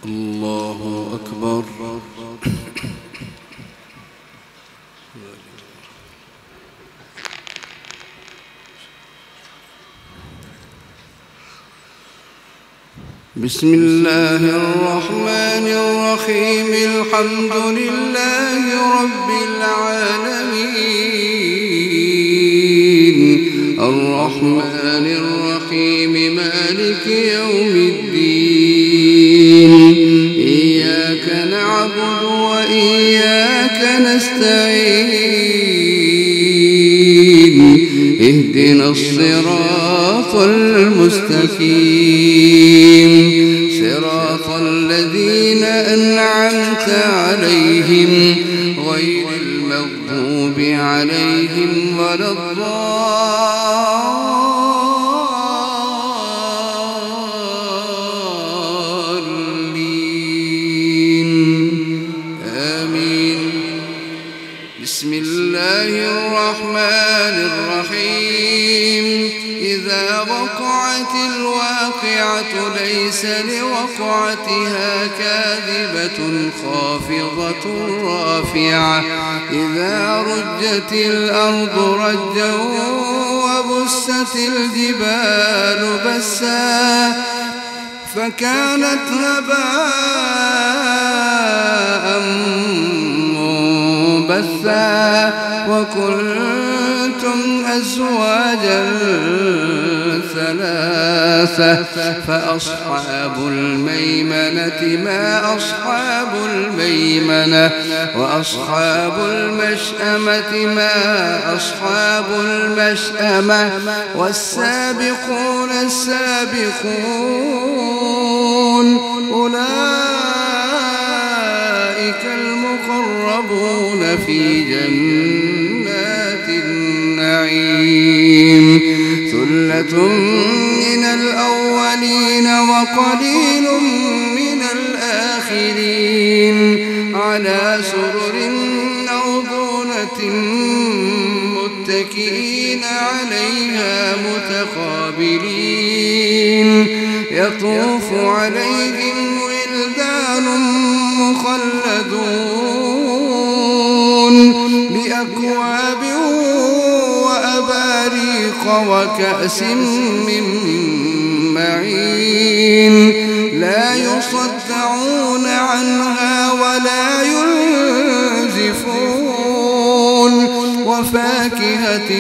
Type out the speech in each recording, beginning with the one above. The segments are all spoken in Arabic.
الله أكبر. بسم الله الرحمن الرحيم. الحمد لله رب العالمين، الرحمن الرحيم، مالك يوم الدين. إياك نعبد وإياك نستعين، اهدنا الصراط المستقيم، صراط الذين أنعمت عليهم غير المغضوب عليهم ولا الضالين. آمين. بسم الله الرحمن الرحيم. إذا وقعت الواقعة ليس لوقعتها كاذبة خافضة رافعة. إذا رجت الأرض رجا وبست الجبال بسا فكانت هباء منبثا وكنتم أزواجا ثلاثة فأصحاب الميمنة ما أصحاب الميمنة وأصحاب المشأمة ما أصحاب المشأمة والسابقون السابقون أولئك المقربون في جنات النعيم. ثلة من الأولين وقليل من الآخرين على سرر موضونة متكئين عليها متقابلين. يطوف عليهم ولدان مخلدون بأكواب وأباريق وكأس من معين لا يصدعون عنها ولا ينزفون وفاكهة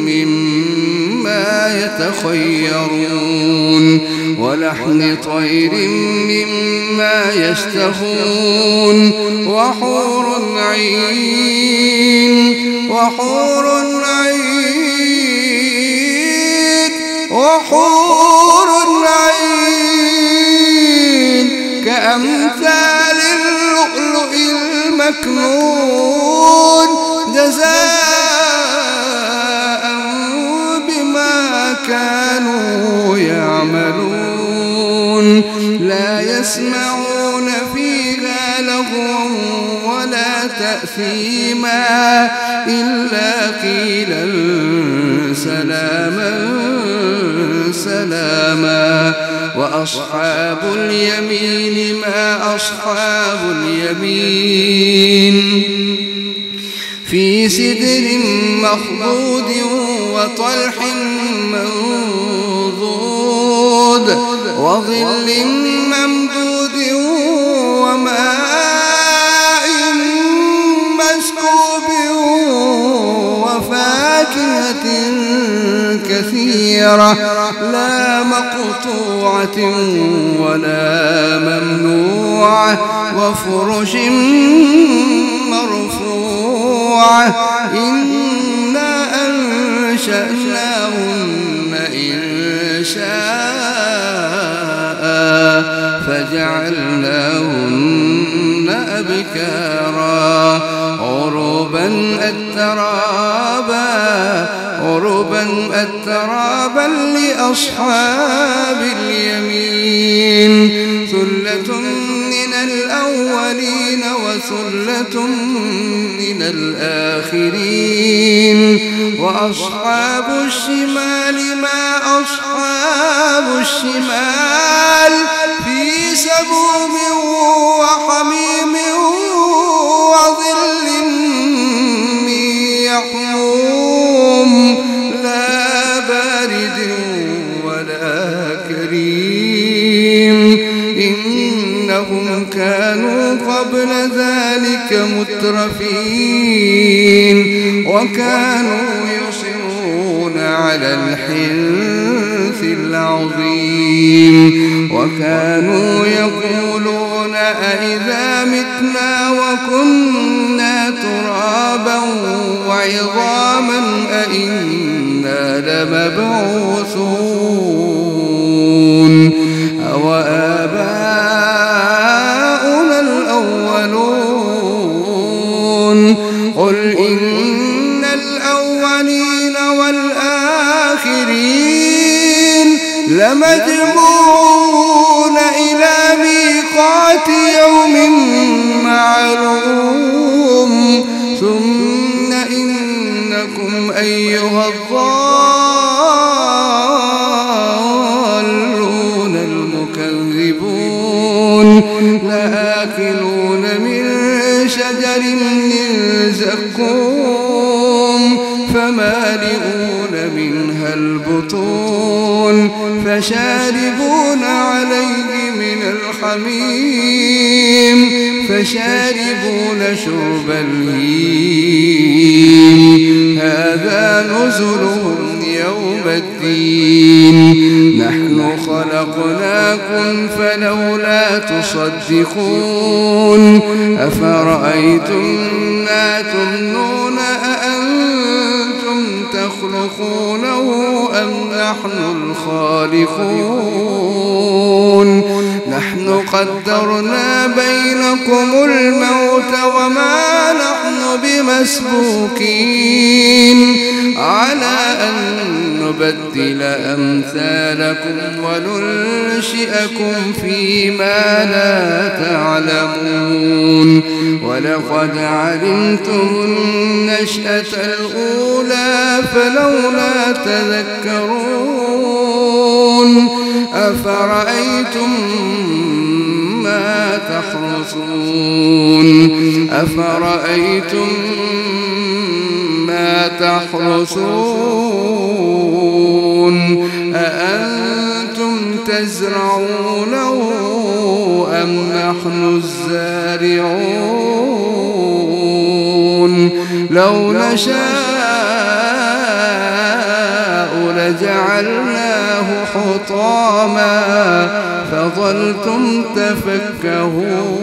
مما يتخيرون ولحم طير مما يشتهون وحور عين وحور عين كأمثال اللؤلؤ المكنون جزاء بما كانوا يعملون. لا يسمعون فيها لغوا ولا تأثيما إلا قيلا سلاما سلاما. وأصحاب اليمين ما أصحاب اليمين في سدر مخضود وطلح منضود وظل ممدود وماء مسكوب وفاكهة كثيرة لا مقطوعة ولا ممنوعة وفرش مرفوعة. إنا أنشأناهن إنشاء فجعلناهن أبكارا عربا أترابا لأصحاب اليمين. ثلة من الأولين وثلة من الآخرين. وأصحاب الشمال ما أصحاب الشمال في سموم وحميم وظل من يحموم لا بارد ولا كريم. إنهم كانوا قبل ذلك مترفين وكانوا يصرون على الحنث العظيم. وكانوا يقولون أئذا متنا وكنا ترابا وعظاما أئنا لمبعوثون أوآباؤنا الأولون. قل إن الأولين والآخرين لمجموعون إلى ميقات يوم معلوم. ثم إنكم أيها الضالون المكذبون لآكلون من شجر من زقوم فمالئون منها البطون فشاربون عليه من الحميم فشاربون شرب الهيم. هذا نزلهم يوم الدين. نحن خلقناكم فلولا تصدقون. أفرأيتم ما تمنون أأنتم تخلقونه أم نحن الخالقون؟ نحن قدرنا بينكم الموت وما نحن بمسبوقين على أن نبدل أمثالكم وننشئكم فيما لا تعلمون. ولقد علمتم النشأة الأولى فلولا تذكرون. أفرأيتم ما تحرثون أفرأيتم ما تحرثون أأنتم تزرعونه أم نحن الزارعون؟ لو نشاء لجعلناه حطاما فظلتم تفكهون.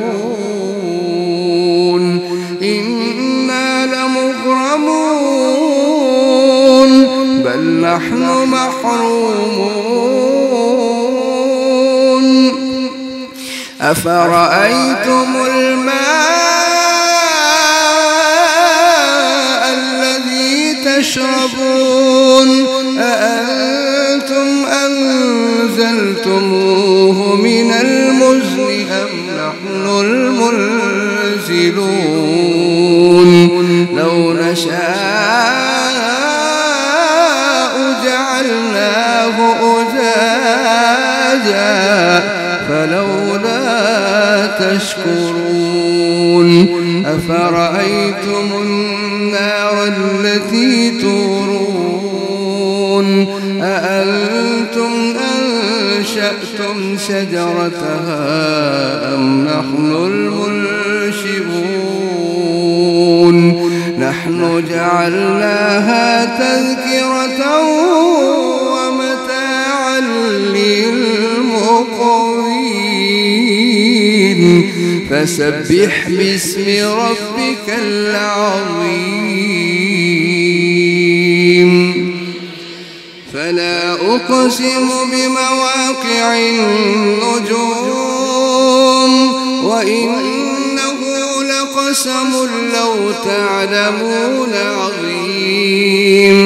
إنا لمغرمون بل نحن محرومون. أفرأيتم الماء الذي تشربون أأنتم أنزلتموه من المزن أم نحن المنزلون؟ لو نشاء جعلناه أجاجا فلولا تشكرون. أفرأيتم النار التي تورون أأنتم أنشأتم شجرتها أم نحن المنشئون؟ نحن جعلناها تذكرة ومتاعا للمقوين. فسبح باسم ربك العظيم. فلا أقسم بمواقع النجوم وإنه لقسم لو تعلمون عظيم.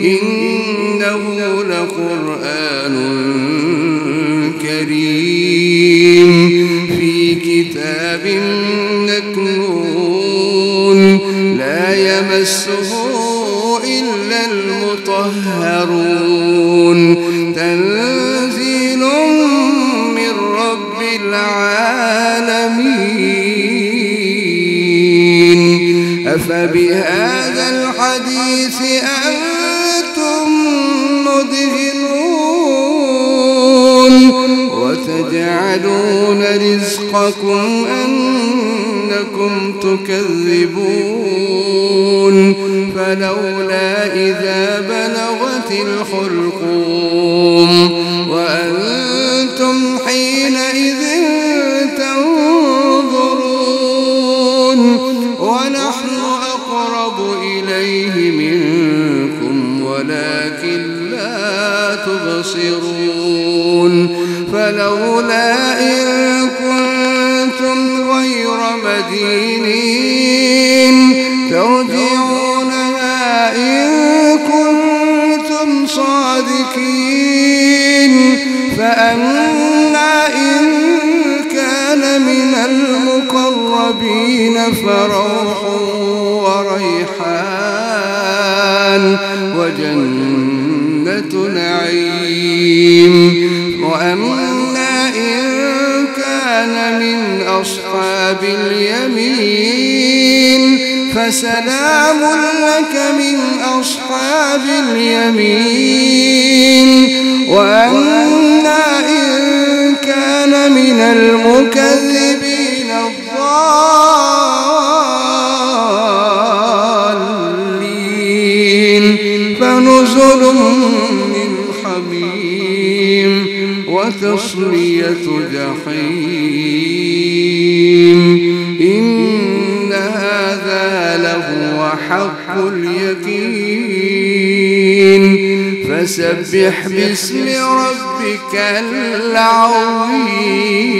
إنه لقرآن كريم في في كتاب مكنون لا يمسه إلا المطهرون تنزيل من رب العالمين أفبهذا الحديث أنتم مدهنون وتجعلون رزقكم أنكم تكذبون فلولا إذا بلغت الحلقوم وأنتم حينئذ تنظرون ونحن أقرب إليه منكم ولكن لا تبصرون فلولا إن كنتم غير مدينين ترجعونها إن كنتم صادقين فأما إن كان من المقربين فروح وريحان وجنة نعيم وأما إن كان من أصحاب اليمين فسلام لك من أصحاب اليمين وأما إن كان من المكذبين الضالين فنزل من حميم وتصلية جحيم إن هذا لهو حق اليقين فسبح باسم ربك العظيم.